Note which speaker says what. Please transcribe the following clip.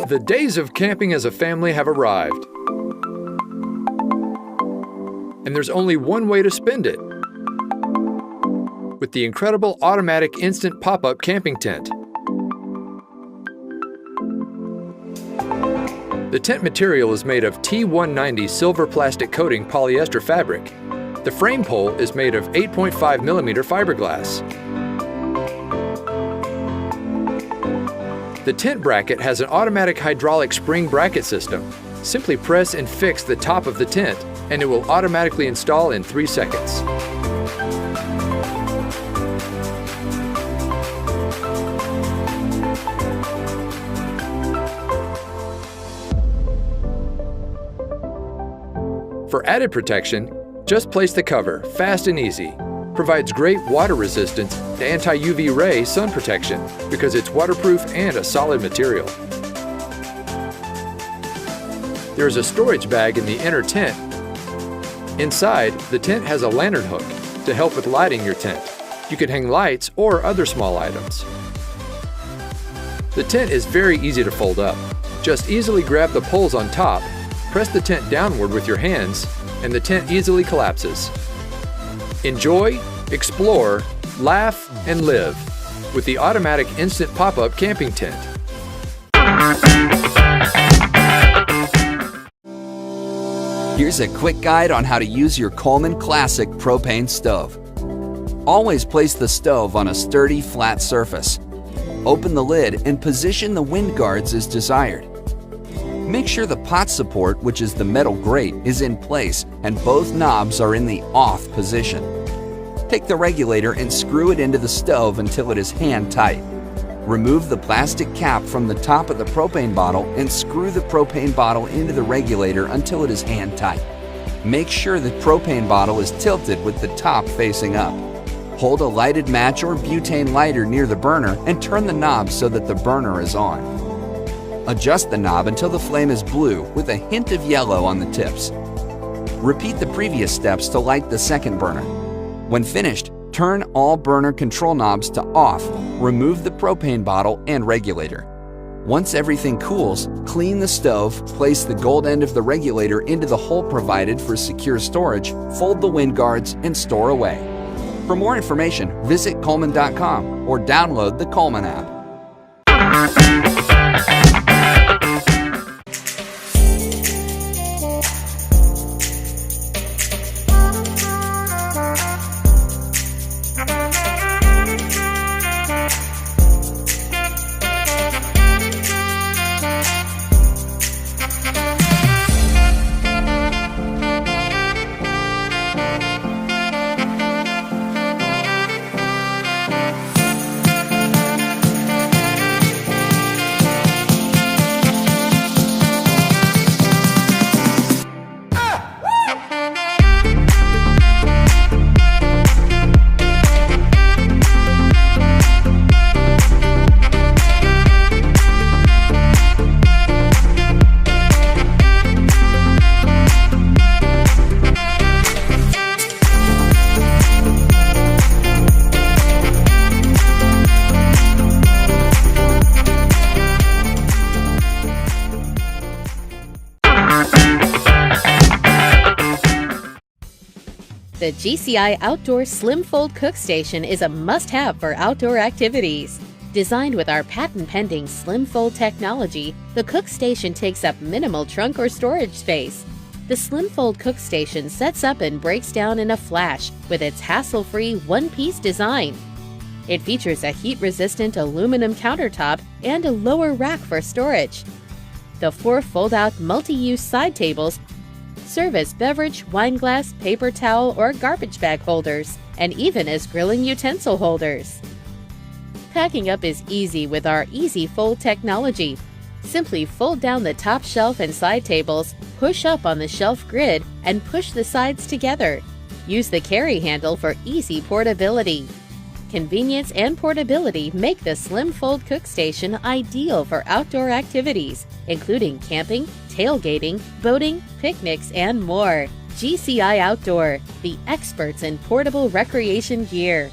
Speaker 1: The days of camping as a family have arrived. And there's only one way to spend it. With the incredible automatic instant pop-up camping tent. The tent material is made of T190 silver plastic coating polyester fabric. The frame pole is made of 8.5mm fiberglass. The tent bracket has an automatic hydraulic spring bracket system. Simply press and fix the top of the tent, and it will automatically install in 3 seconds. For added protection, just place the cover, fast and easy. Provides great water resistance and anti-UV ray sun protection because it's waterproof and a solid material. There is a storage bag in the inner tent. Inside, the tent has a lantern hook to help with lighting your tent. You can hang lights or other small items. The tent is very easy to fold up. Just easily grab the poles on top, press the tent downward with your hands, and the tent easily collapses. Enjoy, explore, laugh, and live with the automatic instant pop-up camping tent.
Speaker 2: Here's a quick guide on how to use your Coleman Classic propane stove. Always place the stove on a sturdy, flat surface. Open the lid and position the wind guards as desired. Make sure the pot support, which is the metal grate, is in place and both knobs are in the off position. Take the regulator and screw it into the stove until it is hand tight. Remove the plastic cap from the top of the propane bottle and screw the propane bottle into the regulator until it is hand tight. Make sure the propane bottle is tilted with the top facing up. Hold a lighted match or butane lighter near the burner and turn the knob so that the burner is on. Adjust the knob until the flame is blue with a hint of yellow on the tips. Repeat the previous steps to light the second burner. When finished, turn all burner control knobs to off, remove the propane bottle and regulator. Once everything cools, clean the stove, place the gold end of the regulator into the hole provided for secure storage, fold the wind guards, and store away. For more information, visit Coleman.com or download the Coleman app.
Speaker 3: The GCI Outdoor Slim Fold Cook Station is a must-have for outdoor activities. Designed with our patent-pending Slim Fold technology, the Cook Station takes up minimal trunk or storage space. The Slim Fold Cook Station sets up and breaks down in a flash with its hassle-free one-piece design. It features a heat-resistant aluminum countertop and a lower rack for storage. The 4 fold-out multi-use side tables serve as beverage, wine glass, paper towel, or garbage bag holders, and even as grilling utensil holders. Packing up is easy with our Easy Fold technology. Simply fold down the top shelf and side tables, push up on the shelf grid, and push the sides together. Use the carry handle for easy portability. Convenience and portability make the Slim Fold Cook Station ideal for outdoor activities, including camping, tailgating, boating, picnics, and more. GCI Outdoor, the experts in portable recreation gear.